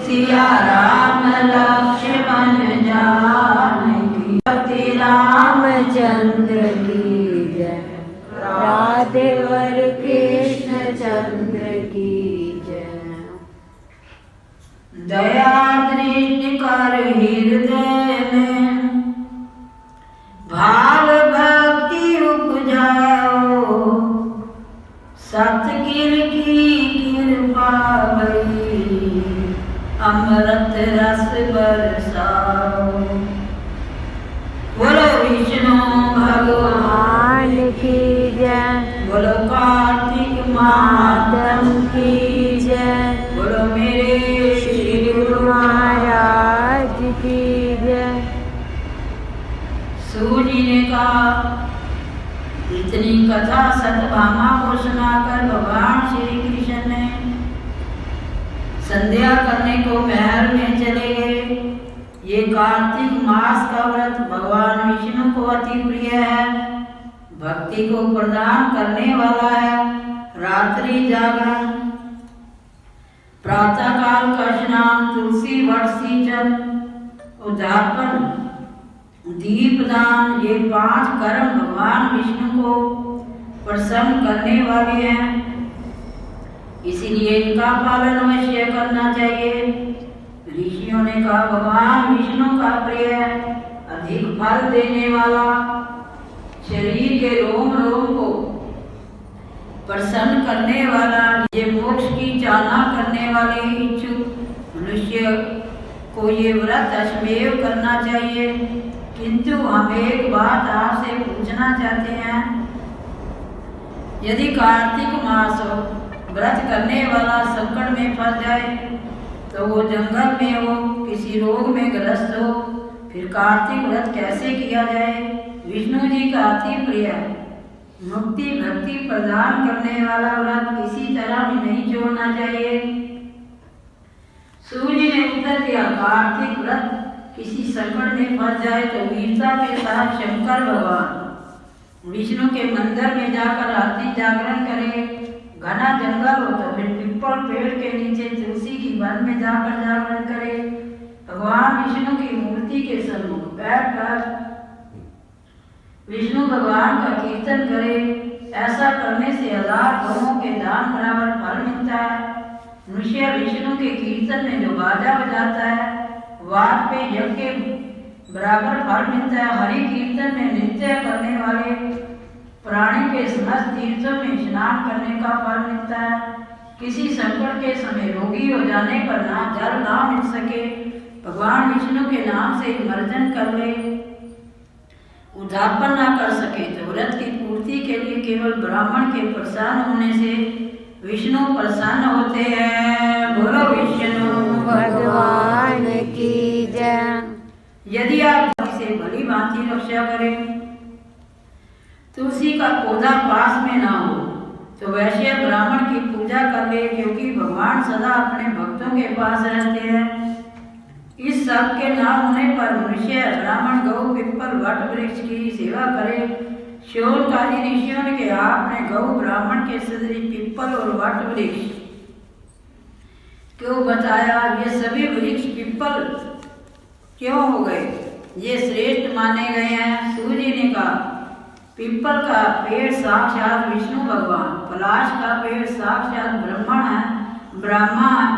सिया राम लक्ष्मण जानकी, श्री रामचंद्र की जय, राधे वर कृष्ण चंद्र की जय। दया दृष्टि कर हृदय में, भाव भक्ति उपजाओ, सतगिर की कृपा भई, अमृत रस बरसाओ। बोलो विष्णु भगवान की जय, बोलो कार्तिक मातम की जय, बोलो मेरे श्री गुरु महाराज की जय। सूजी ने कहा, इतनी कथा सत्यभामा को सुनाकर भगवान श्री कृष्ण ने संध्या करने को महल में चले गए। ये कार्तिक मास का व्रत भगवान विष्णु को अति प्रिय है, भक्ति को प्रदान करने वाला है। रात्रि जागरण, प्रातः काल का स्नान, तुलसी वट सिंचन, उद्यापन, दीपदान, ये 5 कर्म भगवान विष्णु को प्रसन्न करने वाले हैं, इसीलिए इनका पालन अवश्य करना चाहिए। ऋषियों ने कहा, भगवान विष्णु का प्रिय, अधिक फल देने वाला, शरीर के रोम रोम को प्रसन्न करने वाला, ये मोक्ष की चाहना करने वाले इच्छुक मनुष्य को ये व्रत अश्वमेव करना चाहिए। किंतु हम एक बात आपसे पूछना चाहते हैं, यदि कार्तिक मास व्रत करने वाला संकट में फंस जाए, तो वो जंगल में हो, किसी रोग में ग्रस्त हो, फिर कार्तिक व्रत कैसे किया जाए? विष्णु जी का अति प्रिय, मुक्ति भक्ति प्रदान करने वाला व्रत किसी तरह भी नहीं छोड़ना चाहिए। सूर्य ने उत्तर दिया, कार्तिक व्रत किसी संकट में फंस जाए तो वीरता के साथ शंकर भगवान विष्णु के मंदिर में जाकर रात्रि जागरण करे। घना जंगल हो तो फिर पिपल पेड़ के नीचे तुलसी की वन में जाकर जागरण करे। भगवान विष्णु की मूर्ति के सम्मुख बैठकर विष्णु भगवान का कीर्तन करे। ऐसा करने से 1000 गौओं के दान बराबर फल मिलता है। मनुष्य विष्णु के कीर्तन में जो बाजा बजाता है, वाद पे यज्ञ के बराबर फल मिलता है। हरि कीर्तन में नृत्य करने वाले प्राणी के समस्त तीर्थों में स्नान करने का फल मिलता है। किसी संकट के समय रोगी हो जाने पर ना जल ना मिल सके, भगवान विष्णु के नाम से मर्जन कर ले, उद्यापन ना कर सके, तो व्रत की पूर्ति के लिए केवल ब्राह्मण के प्रसन्न होने से विष्णु प्रसन्न होते हैं। बोलो विष्णु भगवान की जय। यदि आप इसे भली भांति रक्षा करें, तुलसी का पौधा पास में ना हो, तो वैश्य ब्राह्मण की पूजा कर ले, क्योंकि भगवान सदा अपने भक्तों के पास रहते हैं। इस सब के ना होने पर मनुष्य ब्राह्मण गौ पिप्पल वट वृक्ष की सेवा करे। शौनकादि ऋषियों ने कहा, आपने गौ ब्राह्मण के सदृश पिप्पल और वट वृक्ष क्यों बताया? ये सभी वृक्ष पिप्पल क्यों हो गए? ये श्रेष्ठ माने गए हैं। सूर्य ने कहा, पिप्पल का पेड़ साक्षात विष्णु भगवान, पलाश का पेड़ साक्षात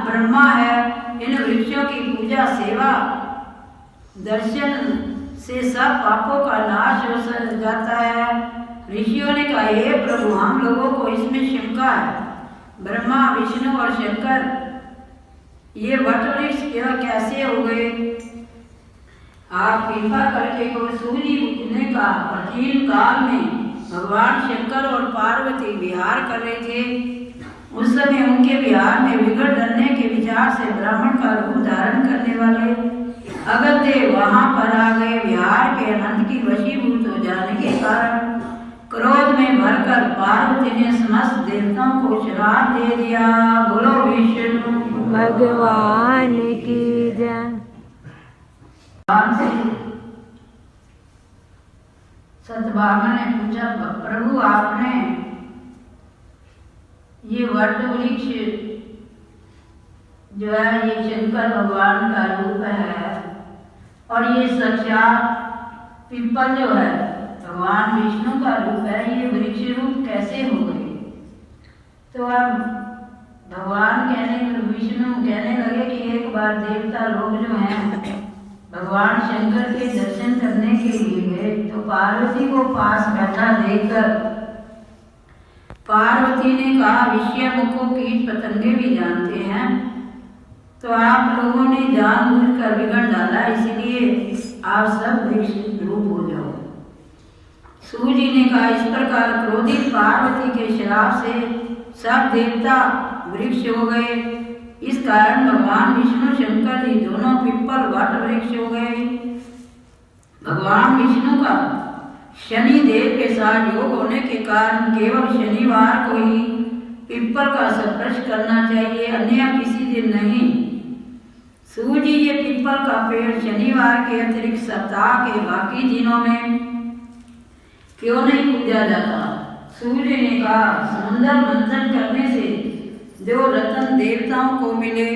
ब्रह्मा है। इन वृक्षों की पूजा सेवा दर्शन से सब पापों का नाश हो जाता है। ऋषियों ने कहा, हे प्रभु, हम लोगों को इसमें शंका है। ब्रह्मा विष्णु और शंकर ये वट वृक्ष कैसे हो गए? आप कृपा करके को सूर्य उगने का प्राचीन काल में भगवान शंकर और पार्वती विहार कर रहे थे। उस समय उनके विहार में विघट डरने के विचार से ब्राह्मण का रूप धारण करने वाले अगस्त्य वहां पर आ गए। विहार के अनंत की वशीभूत हो जाने के कारण क्रोध में भरकर पार्वती ने समस्त देवताओं को श्राप दे दिया। बोलो विष्णु भगवान की जय। सत्यभामा ने पूछा, प्रभु आपने ये वट वृक्ष जो है ये शंकर भगवान का रूप है, और ये साक्षात पीपल जो है भगवान विष्णु का रूप है। ये वृक्ष रूप कैसे हो गए? तो अब भगवान विष्णु कहने लगे कि एक बार देवता लोग जो हैं भगवान शंकर के दर्शन करने के लिए गए, तो पार्वती को पास बैठा देखकर पार्वती ने कहा, विषयमुख को कीट पतंगे भी जानते हैं, तो आप लोगों ने जानबूझकर बिगड़ डाला, इसलिए आप सब वृक्ष रूप हो जाओ। सूर्य जी ने कहा, इस प्रकार क्रोधित पार्वती के श्राप से सब देवता वृक्ष हो गए। इस कारण भगवान विष्णु शंकर जी दोनों पिप्पल वट वृक्ष हो गए। भगवान विष्णु का शनि देव के साथ योग होने के कारण केवल शनिवार को ही पिप्पल का स्पर्श करना चाहिए, अन्य किसी दिन नहीं। सूर्य जी ये पिप्पल का पेड़ शनिवार के अतिरिक्त सप्ताह के बाकी दिनों में क्यों नहीं पूजा जाता? सूर्य ने कहा, समुद्र मंथन करने से जो रतन देवताओं को मिले,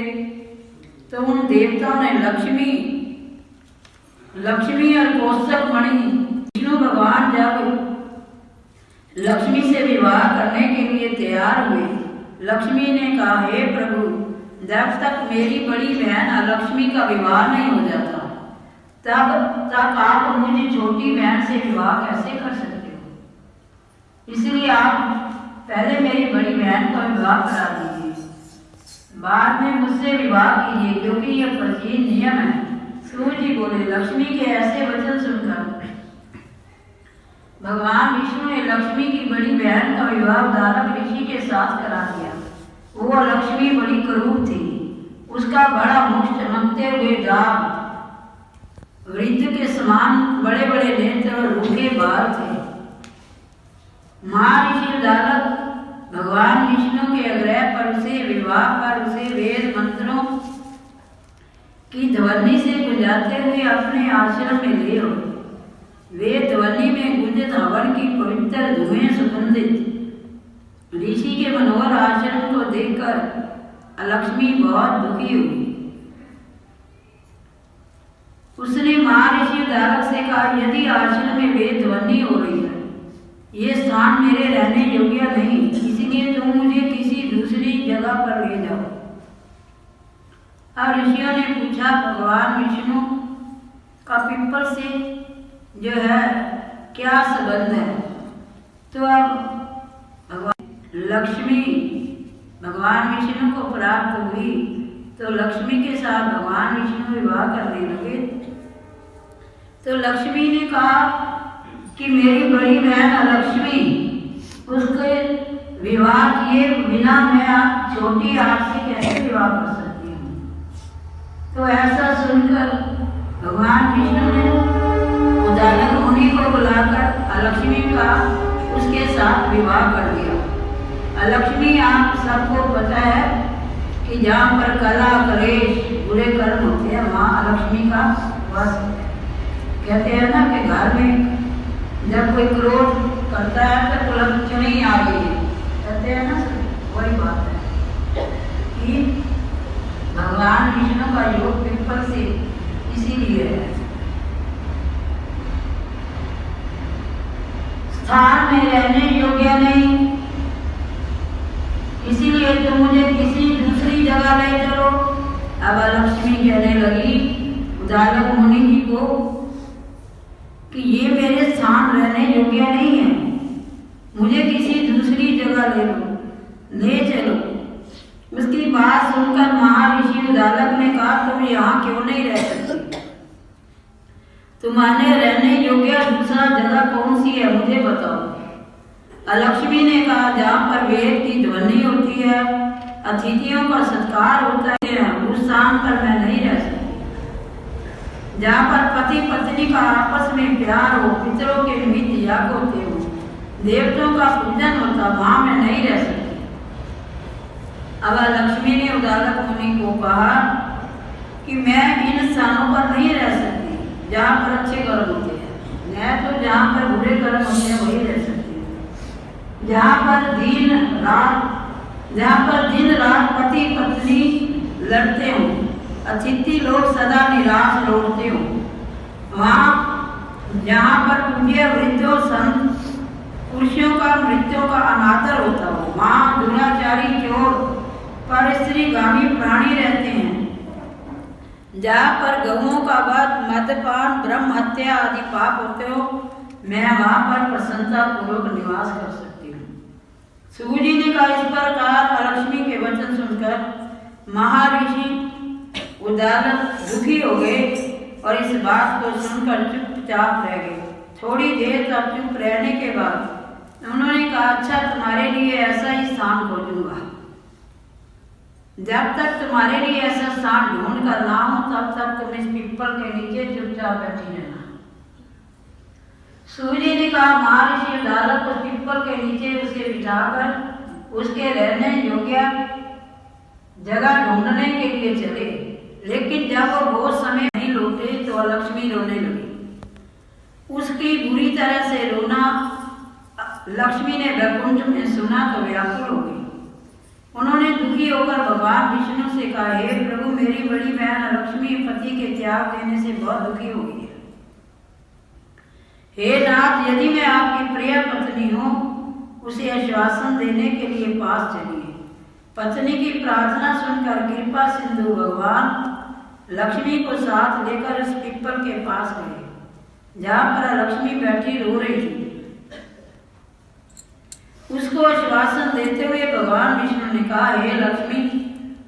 तो उन देवताओं ने लक्ष्मी और कौस्तुभ मणि, विष्णु भगवान जब लक्ष्मी से विवाह करने के लिए तैयार हुए, लक्ष्मी ने कहा, हे प्रभु, जब तक मेरी बड़ी बहन लक्ष्मी का विवाह नहीं हो जाता तब तक आप मुझे छोटी बहन से विवाह कैसे कर सकते हो? इसलिए आप पहले मेरी बड़ी बहन का विवाह करा दीजिए, बाद में मुझसे विवाह कीजिए, क्योंकि यह प्राचीन नियम है। सूर्य जी बोले। लक्ष्मी के ऐसे वचन सुनकर भगवान विष्णु ने लक्ष्मी की बड़ी बहन का विवाह उदालक ऋषि के साथ करा दिया। वो लक्ष्मी बड़ी क्रूर थी, उसका बड़ा मुख चमकते हुए दांत, वृद्ध के समान बड़े बड़े नेत्र और रूखे बाल थे। महर्षि उदालक भगवान विष्णु के आग्रह पर उसे विवाह पर उसे वेद मंत्रों की ध्वनि से गुंजाते हुए अपने आश्रम में ले आओ। वे ध्वनि में गुंजित हवन की पवित्र धुएं सुगंधित ऋषि के मनोहर आश्रम को देखकर लक्ष्मी बहुत दुखी हुई। उसने महर्षि उदालक से कहा, यदि आश्रम में वे ध्वनि हो रही है, ये स्थान मेरे रहने योग्य नहीं, इसलिए तुम मुझे किसी दूसरी जगह पर ले जाओ। अब ऋषियों ने पूछा, भगवान विष्णु का पिप्पल से जो है क्या संबंध है? तो अब लक्ष्मी भगवान विष्णु को प्राप्त हुई, तो लक्ष्मी के साथ भगवान विष्णु विवाह करने लगे। तो लक्ष्मी ने कहा कि मेरी बड़ी बहन लक्ष्मी, उसके विवाह किए बिना मैं छोटी आपसे कैसे विवाह कर सकती हूँ? तो ऐसा सुनकर भगवान विष्णु ने उदालक मुनि को बुलाकर लक्ष्मी का उसके साथ विवाह कर दिया। लक्ष्मी, आप सबको पता है कि जहाँ पर कला कलेश बुरे कर्म होते हैं वहाँ लक्ष्मी का वास है। कहते हैं ना कि घर में जब कोई क्रोध करता है तो तुरंत चुनी आ गई है, कहते हैं ना, वही बात है कि भगवान विष्णु का योग पिप्पल से इसीलिए है। स्थान में रहने योग्य नहीं, इसीलिए तुम मुझे किसी दूसरी जगह ले चलो। अब लक्ष्मी कहने लगी उदालक मुनि जी को कि ये मेरे स्थान रहने योग्य नहीं है, मुझे किसी दूसरी जगह ले चलो। उसकी बात सुनकर महर्षि उदालक ने कहा, तुम यहाँ क्यों नहीं रह सकती? तुम्हारे रहने योग्य दूसरा जगह कौन सी है, मुझे बताओ। लक्ष्मी ने कहा, जहाँ पर वेद की ध्वनि होती है, अतिथियों का सत्कार होता है, उस स्थान पर मैं नहीं रह सकती। जहाँ पर पति पत्नी का आपस में प्यार हो, पितरों के निमित्त याग होते हो, देवताओं का पूजन होता, वहाँ मैं नहीं रह सकती। अब लक्ष्मी ने उदालक मुनि को कहा कि मैं इन स्थानों पर नहीं रह सकती जहाँ पर अच्छे कर्म होते हैं, मैं तो जहाँ पर बुरे कर्म होते हैं वही रह सकती हूँ। जहाँ पर दिन रात पति पत्नी लड़ते हो, अतिथि लोग सदा निराश लौटते हो। वहाँ जहाँ पर पूज्य वृद्धों संत पुरुषों का मृत्यों का अनादर होता हो, वहाँ दुराचारी चोर परस्त्रीगामी प्राणी रहते हैं। जहाँ पर गौओं का वध, मद्यपान, ब्रह्म हत्या आदि पाप होते हो, मैं वहाँ पर प्रसन्नता पूर्वक निवास कर सकती हूँ। सूर्य जी ने कहा, इस प्रकार लक्ष्मी के वचन सुनकर महर्षि उदालक दुखी हो गए और इस बात को सुनकर चुपचाप रह गए। थोड़ी देर तक चुप रहने के बाद उन्होंने कहा, अच्छा तुम्हारे लिए ऐसा ही स्थान खोजूंगा। जब तक तुम्हारे लिए ऐसा स्थान ढूंढ कर ना हो तब तक तुम इस पीपल के नीचे चुपचाप बैठी रहना। सूर्य ने कहा, महर्षि उदालक को पीपल के नीचे उसे बिठाकर उसके रहने योग्य जगह ढूंढने के लिए चले। लेकिन जब वो बहुत समय नहीं लौटे तो लक्ष्मी रोने लगी। उसकी बुरी तरह से रोना लक्ष्मी ने वैकुंठ में सुना तो व्याकुल हो गई। उन्होंने दुखी होकर भगवान विष्णु से कहा, हे प्रभु, मेरी बड़ी बहन लक्ष्मी पति के त्याग देने से बहुत दुखी हो गई है। हे नाथ, यदि मैं आपकी प्रिय पत्नी हूँ, उसे आश्वासन देने के लिए पास चलिए। पत्नी की प्रार्थना सुनकर कृपा सिंधु भगवान लक्ष्मी को साथ लेकर उस पीपल के पास गए जहाँ पर लक्ष्मी बैठी रो रही थी। उसको आश्वासन देते हुए भगवान विष्णु ने कहा, हे लक्ष्मी,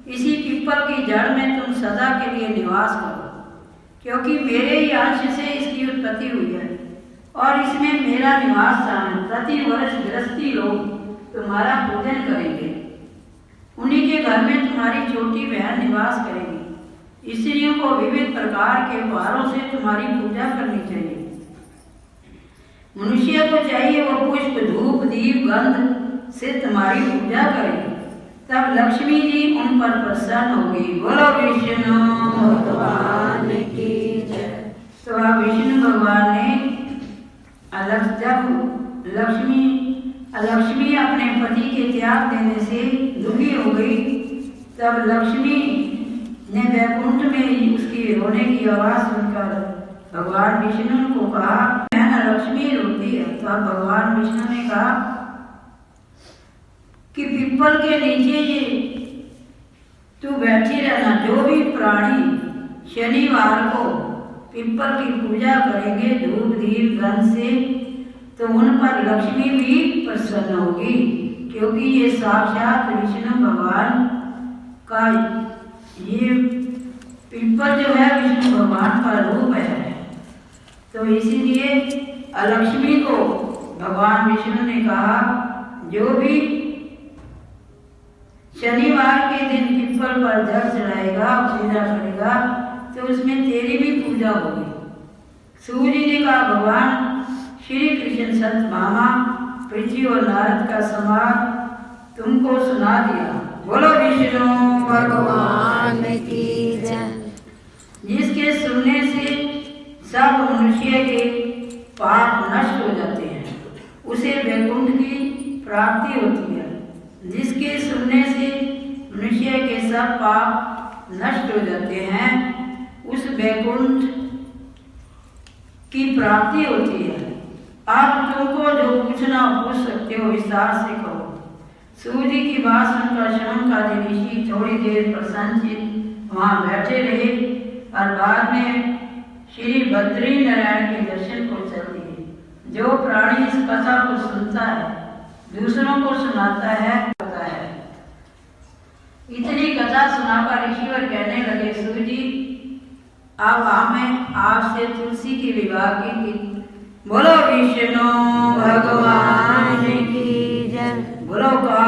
इसी पीपल की जड़ में तुम सदा के लिए निवास करो, क्योंकि मेरे ही अंश से इसकी उत्पत्ति हुई है और इसमें मेरा निवास स्थान है। प्रति वर्ष गृहस्थी लोग तुम्हारा पूजन करेंगे, उन्हीं के घर में तुम्हारी छोटी बहन निवास करेगी। स्त्रियों को विविध प्रकार के उपहारों से तुम्हारी पूजा करनी चाहिए। मनुष्य को चाहिए वो पुष्प, धूप, दीप, गंध से तुम्हारी पूजा करेगी, तब लक्ष्मी जी उन पर प्रसन्न होगी। बोलो विष्णु भगवान की जय। तो विष्णु भगवान ने जब लक्ष्मी अपने पति के त्याग देने से दुखी हो गई, तब लक्ष्मी ने वैकुंठ में उसकी रोने की आवाज सुनकर भगवान विष्णु को कहा, लक्ष्मी रोती है। तो अब भगवान विष्णु ने कहा कि पीपल के नीचे ये तू बैठी रहना। जो भी प्राणी शनिवार को पीपल की पूजा करेंगे धूप दीप गंध से, तो उन पर लक्ष्मी भी प्रसन्न होगी, क्योंकि ये साक्षात विष्णु भगवान का ये पीपल जो है विष्णु भगवान का रूप है। तो इसीलिए लक्ष्मी को भगवान विष्णु ने कहा, जो भी शनिवार के दिन पीपल पर जल चढ़ाएगा, पूजा करेगा, तो उसमें तेरी भी पूजा होगी। सूर्य ने कहा, भगवान श्री कृष्ण संत मामा पृथ्वी और नारद का संवाद तुमको सुना दिया। बोलो विष्णु भगवान की जय। जिसके सुनने से सब मनुष्य के पाप नष्ट हो जाते हैं, उसे वैकुंठ की प्राप्ति होती है। जिसके सुनने से मनुष्य के सब पाप नष्ट हो जाते हैं, उस वैकुंठ की प्राप्ति होती है। अब तुमको जो पूछना पूछ सकते हो, विस्तार से कहो। सूर्य की बात सुनकर शनकादि ऋषि थोड़ी देर प्रसन्नचित्त वहाँ बैठे रहे और बाद में श्री बद्री नारायण के दर्शन को चल दिए। जो प्राणी इस कथा को सुनता है, दूसरों को सुनाता है, होता है। इतनी कथा सुनाकर ऋषिवर कहने लगे, सूर्य जी, अब हमें आपसे तुलसी के विवाह की। बोलो विष्णु भगवान की जय। बोलो का